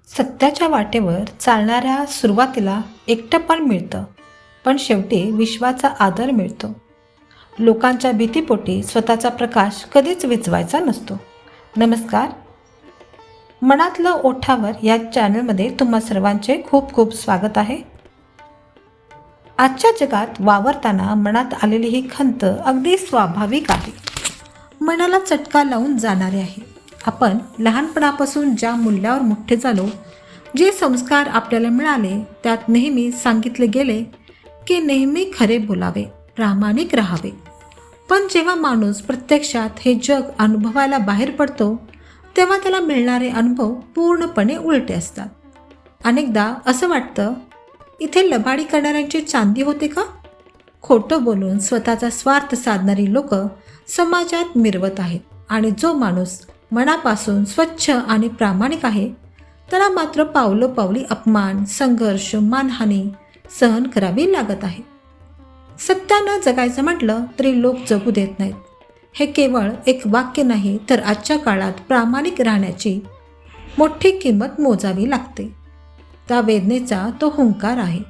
सत्याच्या वाटेवर चालणाऱ्या सुरुवातीला एकटेपण मिळतं, पण शेवटी विश्वाचा आदर मिळतो. लोकांच्या भीतीपोटी स्वतःचा प्रकाश कधीच विझवायचा नसतो. नमस्कार, मनातलं ओठावर या चॅनलमध्ये तुम्हा सर्वांचे खूप खूप स्वागत आहे. आजच्या जगात वावरताना मनात आलेली ही खंत अगदी स्वाभाविक आहे, मनाला चटका लावून जाणारे आहे. आपण लहानपणापासून ज्या मूल्यावर मोठे झालो, जे संस्कार आपल्याला मिळाले, त्यात नेहमी सांगितले गेले की नेहमी खरे बोलावे, प्रामाणिक राहावे. पण जेव्हा माणूस प्रत्यक्षात हे जग अनुभवायला बाहेर पडतो, तेव्हा त्याला मिळणारे अनुभव पूर्णपणे उलटे असतात. अनेकदा असं वाटतं, इथे लबाडी करणाऱ्यांची चांदी होते का? खोटं बोलून स्वतःचा स्वार्थ साधणारी लोक समाजात मिरवत आहेत, आणि जो माणूस मनापासून स्वच्छ आणि प्रामाणिक आहे, त्याला मात्र पावलोपावली अपमान, संघर्ष, मानहानी सहन करावी लागत आहे. सत्यानं जगायचं म्हटलं तरी लोक जगू देत नाहीत. हे केवळ एक वाक्य नाही, तर आजच्या काळात प्रामाणिक राहण्याची मोठी किंमत मोजावी लागते. त्या वेदनेचा तो हुंकार आहे.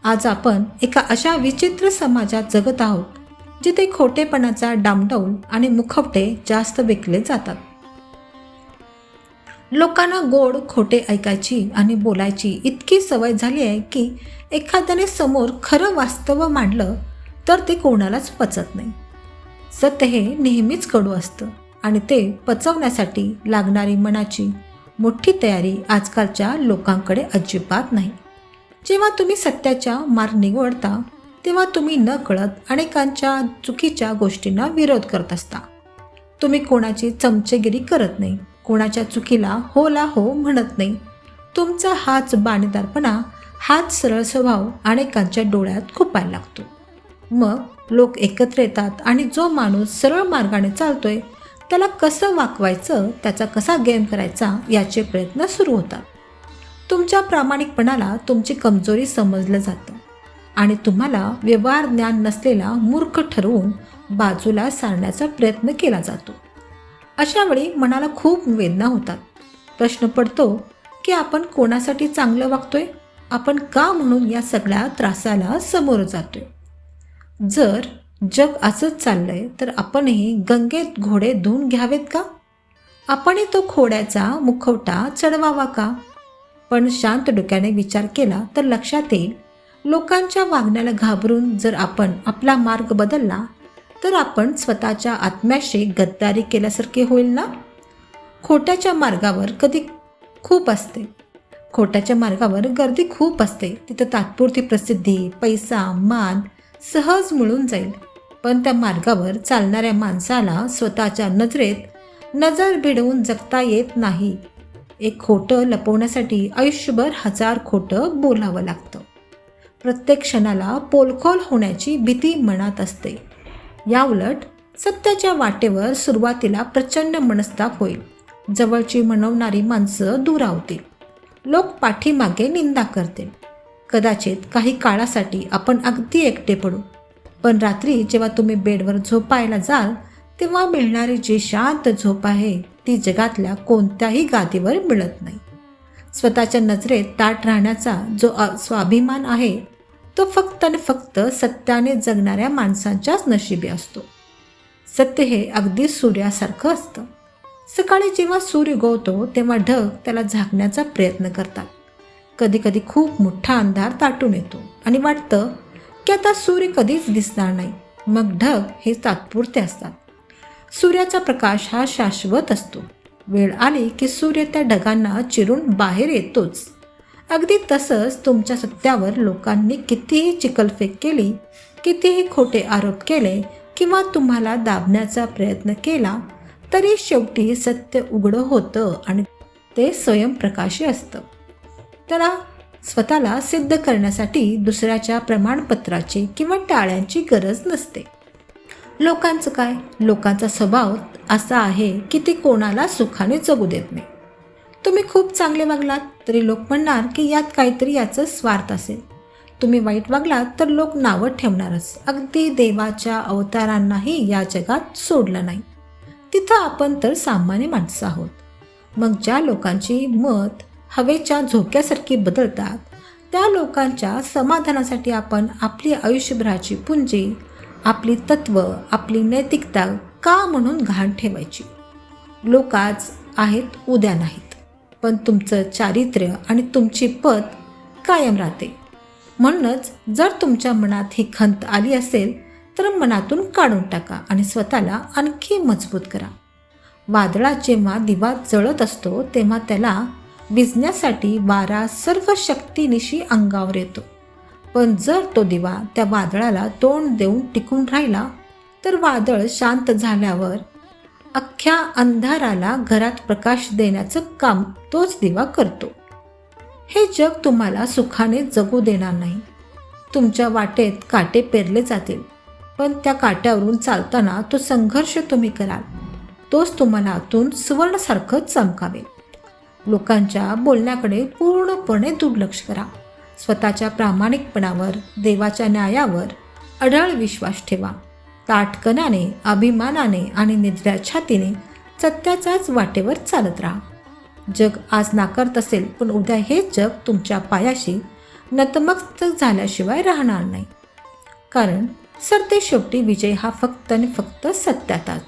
आज आपण एका अशा विचित्र समाजात जगत आहोत, जिथे खोटेपणाचा डामडौल आणि मुखवटे जास्त विकले जातात. लोकांना गोड खोटे ऐकायची आणि बोलायची इतकी सवय झाली आहे की एखाद्याने समोर खरं वास्तव मांडलं तर ते कोणालाच पचत नाही. सत्य हे नेहमीच कडू असतं, आणि ते पचवण्यासाठी लागणारी मनाची मोठी तयारी आजकालच्या लोकांकडे अजिबात नाही. जेव्हा तुम्ही सत्याचा मार्ग निवडता, तेव्हा तुम्ही न कळत अनेकांच्या चुकीच्या गोष्टींना विरोध करत असता. तुम्ही कोणाची चमचेगिरी करत नाही, कोणाच्या चुकीला होला हो म्हणत नाही. तुमचा हाच बाणेदारपणा, हाच सरळ स्वभाव अनेकांच्या डोळ्यात खुपायला लागतो. मग लोक एकत्र येतात, आणि जो माणूस सरळ मार्गाने चालतोय त्याला कसं वाकवायचं, त्याचा कसा गेम करायचा याचे प्रयत्न सुरू होतात. तुमच्या प्रामाणिकपणाला तुमची कमजोरी समजलं जातं, आणि तुम्हाला व्यवहार ज्ञान नसलेला मूर्ख ठरवून बाजूला सारण्याचा प्रयत्न केला जातो. अशावेळी मनाला खूप वेदना होतात. प्रश्न पडतो की आपण कोणासाठी चांगलं वागतोय, आपण का म्हणून या सगळ्या त्रासाला समोर जातोय. जर जग असंच चाललंय तर आपणही गंगेत घोडे धुवून घ्यावेत का? आपणही तो खोड्याचा मुखवटा चढवावा का? पण शांत डोक्याने विचार केला तर लक्षात येईल, लोकांच्या वागण्याला घाबरून जर आपण आपला मार्ग बदलला तर आपण स्वतःच्या आत्म्याशी गद्दारी केल्यासारखे होईल ना. खोट्याच्या मार्गावर खोट्याच्या मार्गावर गर्दी खूप असते. तिथं तात्पुरती प्रसिद्धी, पैसा, मान सहज मिळून जाईल. पण त्या मार्गावर चालणाऱ्या माणसाला स्वतःच्या नजरेत नजर भिडवून जगता येत नाही. एक खोटं लपवण्यासाठी आयुष्यभर 1000 खोटं बोलावं लागतं. प्रत्येक क्षणाला पोलखोल होण्याची भीती मनात असते. याउलट सत्याच्या वाटेवर सुरुवातीला प्रचंड मनस्ताप होईल. जवळची म्हणवणारी माणसं दुरावतील. लोक पाठीमागे निंदा करतील. कदाचित काही काळासाठी आपण अगदी एकटे पडू. पण रात्री जेव्हा तुम्ही बेडवर झोपायला जाल, तेव्हा मिळणारी जी शांत झोप आहे, ती जगातल्या कोणत्याही गादीवर मिळत नाही. स्वतःच्या नजरेत ताठ राहण्याचा जो स्वाभिमान आहे, तो फक्त आणि फक्त सत्याने जगणाऱ्या माणसांच्याच नशिबी असतो. सत्य हे अगदी सूर्यासारखं असतं. सकाळी जेव्हा सूर्य उगवतो तेव्हा ढग त्याला झाकण्याचा प्रयत्न करतात. कधी कधी खूप मोठा अंधार ताटून येतो आणि वाटतं की आता सूर्य कधीच दिसणार नाही. मग ढग हे तात्पुरते असतात. सूर्याचा प्रकाश हा शाश्वत असतो. वेळ आली की सूर्य त्या ढगांना चिरून बाहेर येतोच. अगदी तसंच तुमच्या सत्यावर लोकांनी कितीही चिखलफेक केली, कितीही खोटे आरोप केले किंवा तुम्हाला दाबण्याचा प्रयत्न केला, तरी शेवटी सत्य उघडं होतं, आणि ते स्वयंप्रकाशी असतं. त्याला स्वतःला सिद्ध करण्यासाठी दुसऱ्याच्या प्रमाणपत्राची किंवा टाळ्यांची गरज नसते. लोकांचं काय? लोकांचा स्वभाव असा आहे की ते कोणाला सुखाने जगू देत नाही. तुम्ही खूप चांगले वागलात तरी लोक म्हणणार की यात काहीतरी याचं स्वार्थ असेल. तुम्ही वाईट वागलात तर लोक नावं ठेवणारच. अगदी देवाच्या अवतारांनाही या जगात सोडलं नाही. तिथं आपण तर सामान्य माणसं आहोत. मग ज्या लोकांची मत हवेच्या झोक्यासारखी बदलतात, त्या लोकांच्या समाधानासाठी आपण आपली आयुष्यभराची पुंजी, आपली तत्त्व, आपली नैतिकता का म्हणून गहाण ठेवायची? लोक आज आहेत, उद्या नाहीत, पण तुमचं चारित्र्य आणि तुमची पत कायम राहते. म्हणूनच जर तुमच्या मनात ही खंत आली असेल तर मनातून काढून टाका आणि स्वतःला आणखी मजबूत करा. वादळात जेव्हा दिवा जळत असतो तेव्हा त्याला विझण्यासाठी वारा सर्व शक्तीनिशी अंगावर येतो. पण जर तो दिवा त्या वादळाला तोंड देऊन टिकून राहिला तर वादळ शांत झाल्यावर अख्ख्या अंधाराला घरात प्रकाश देण्याचं काम तोच दिवा करतो. हे जग तुम्हाला सुखाने जगू देणार नाही. तुमच्या वाटेत काटे पेरले जातील, पण त्या काट्यावरून चालताना तो संघर्ष तुम्ही कराल, तोच तुम्हाला आतून सुवर्णासारखं चमकावेल. लोकांच्या बोलण्याकडे पूर्णपणे दुर्लक्ष करा. स्वतःच्या प्रामाणिकपणावर, देवाच्या न्यायावर अढळ विश्वास ठेवा. ताठकनाने, अभिमानाने आणि निधड्या छातीने सत्याच्याच वाटेवर चालत राहा. जग आज नाकारत असेल, पण उद्या हेच जग तुमच्या पायाशी नतमस्तक झाल्याशिवाय राहणार नाही. कारण सरते शेवटी विजय हा फक्त आणि फक्त सत्याचाच.